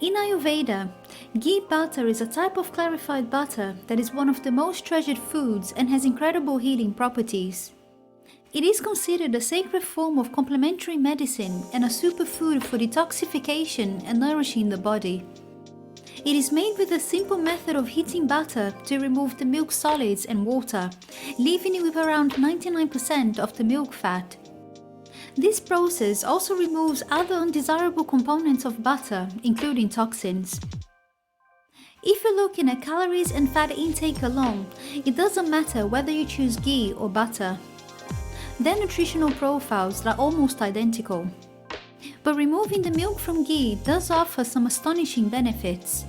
In Ayurveda, ghee butter is a type of clarified butter that is one of the most treasured foods and has incredible healing properties. It is considered a sacred form of complementary medicine and a superfood for detoxification and nourishing the body. It is made with a simple method of heating butter to remove the milk solids and water, leaving it with around 99% of the milk fat. This process also removes other undesirable components of butter, including toxins. If you're looking at calories and fat intake alone, it doesn't matter whether you choose ghee or butter. Their nutritional profiles are almost identical. But removing the milk from ghee does offer some astonishing benefits.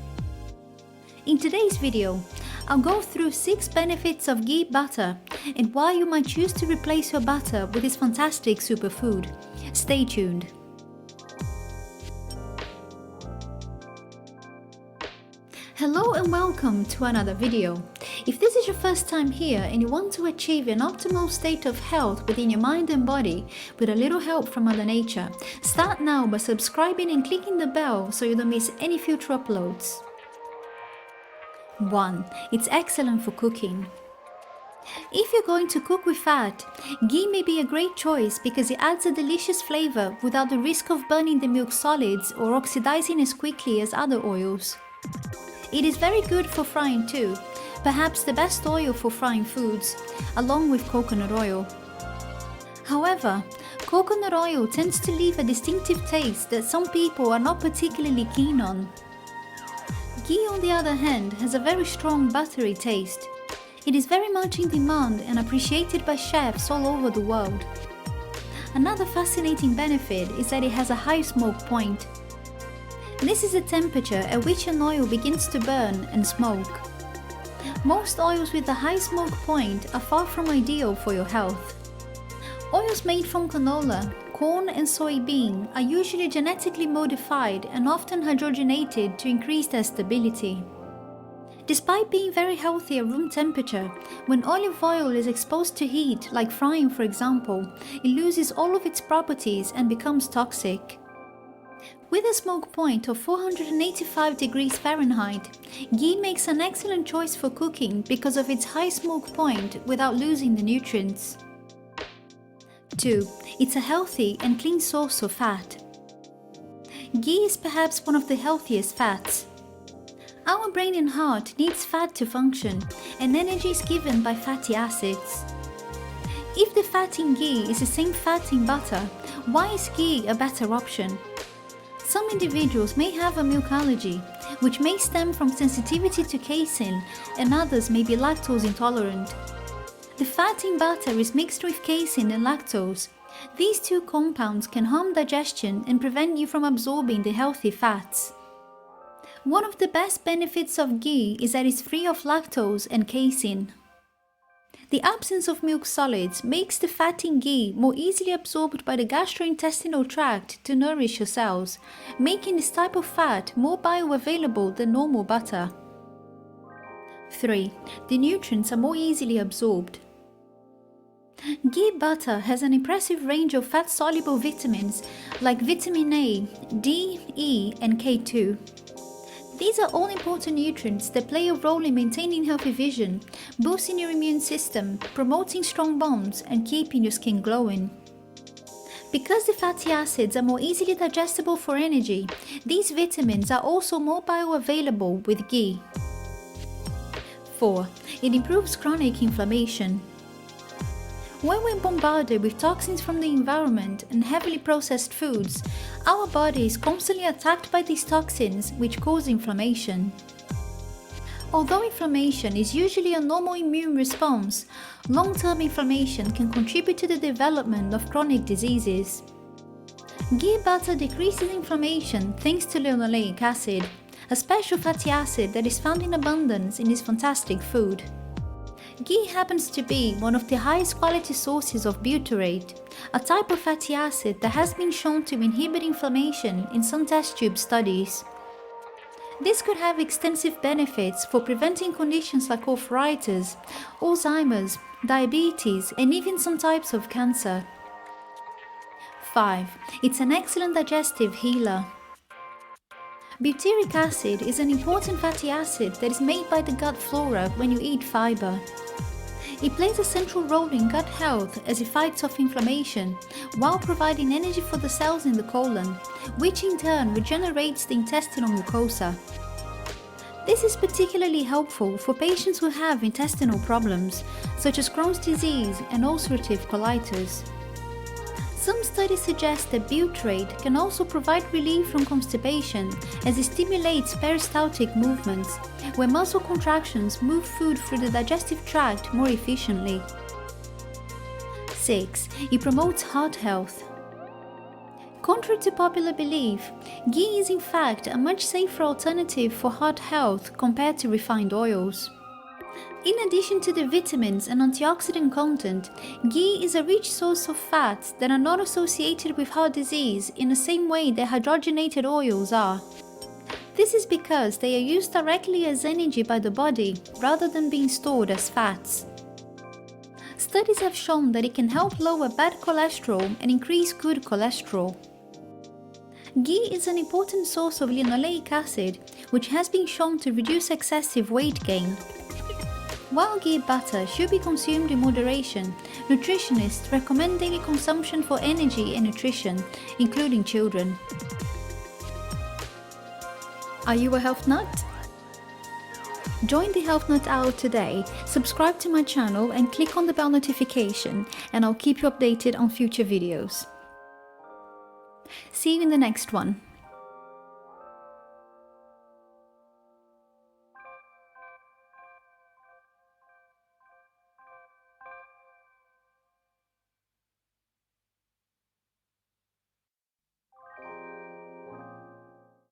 In today's video, I'll go through 6 benefits of ghee butter and why you might choose to replace your butter with this fantastic superfood. Stay tuned. Hello and welcome to another video. If this is your first time here and you want to achieve an optimal state of health within your mind and body with a little help from Mother Nature, start now by subscribing and clicking the bell so you don't miss any future uploads. 1. It's excellent for cooking. If you're going to cook with fat, ghee may be a great choice because it adds a delicious flavor without the risk of burning the milk solids or oxidizing as quickly as other oils. It is very good for frying too, perhaps the best oil for frying foods, along with coconut oil. However, coconut oil tends to leave a distinctive taste that some people are not particularly keen on. Ghee, on the other hand, has a very strong buttery taste. It is very much in demand and appreciated by chefs all over the world. Another fascinating benefit is that it has a high smoke point. This is the temperature at which an oil begins to burn and smoke. Most oils with a high smoke point are far from ideal for your health. Oils made from canola, corn and soybean are usually genetically modified and often hydrogenated to increase their stability. Despite being very healthy at room temperature, when olive oil is exposed to heat, like frying for example, it loses all of its properties and becomes toxic. With a smoke point of 485 degrees Fahrenheit, ghee makes an excellent choice for cooking because of its high smoke point without losing the nutrients. 2. It's a healthy and clean source of fat. Ghee is perhaps one of the healthiest fats. Our brain and heart needs fat to function, and energy is given by fatty acids. If the fat in ghee is the same fat in butter, why is ghee a better option? Some individuals may have a milk allergy, which may stem from sensitivity to casein, and others may be lactose intolerant. The fat in butter is mixed with casein and lactose. These two compounds can harm digestion and prevent you from absorbing the healthy fats. One of the best benefits of ghee is that it's free of lactose and casein. The absence of milk solids makes the fat in ghee more easily absorbed by the gastrointestinal tract to nourish your cells, making this type of fat more bioavailable than normal butter. 3. The nutrients are more easily absorbed. Ghee butter has an impressive range of fat-soluble vitamins like vitamin A, D, E, and K2. These are all important nutrients that play a role in maintaining healthy vision, boosting your immune system, promoting strong bones, and keeping your skin glowing. Because the fatty acids are more easily digestible for energy, these vitamins are also more bioavailable with ghee. 4. It improves chronic inflammation. When we're bombarded with toxins from the environment and heavily processed foods, our body is constantly attacked by these toxins, which cause inflammation. Although inflammation is usually a normal immune response, long-term inflammation can contribute to the development of chronic diseases. Ghee butter decreases inflammation thanks to linoleic acid, a special fatty acid that is found in abundance in this fantastic food. Ghee happens to be one of the highest quality sources of butyrate, a type of fatty acid that has been shown to inhibit inflammation in some test tube studies. This could have extensive benefits for preventing conditions like arthritis, Alzheimer's, diabetes, and even some types of cancer. 5. It's an excellent digestive healer. Butyric acid is an important fatty acid that is made by the gut flora when you eat fiber. It plays a central role in gut health as it fights off inflammation while providing energy for the cells in the colon, which in turn regenerates the intestinal mucosa. This is particularly helpful for patients who have intestinal problems, such as Crohn's disease and ulcerative colitis. Some studies suggest that butyrate can also provide relief from constipation as it stimulates peristaltic movements, where muscle contractions move food through the digestive tract more efficiently. 6. It promotes heart health. Contrary to popular belief, ghee is in fact a much safer alternative for heart health compared to refined oils. In addition to the vitamins and antioxidant content, ghee is a rich source of fats that are not associated with heart disease in the same way that hydrogenated oils are. This is because they are used directly as energy by the body rather than being stored as fats. Studies have shown that it can help lower bad cholesterol and increase good cholesterol. Ghee is an important source of linoleic acid, which has been shown to reduce excessive weight gain. While ghee butter should be consumed in moderation, nutritionists recommend daily consumption for energy and nutrition, including children. Are you a health nut? Join the Health Nut Hour today, subscribe to my channel and click on the bell notification, and I'll keep you updated on future videos. See you in the next one.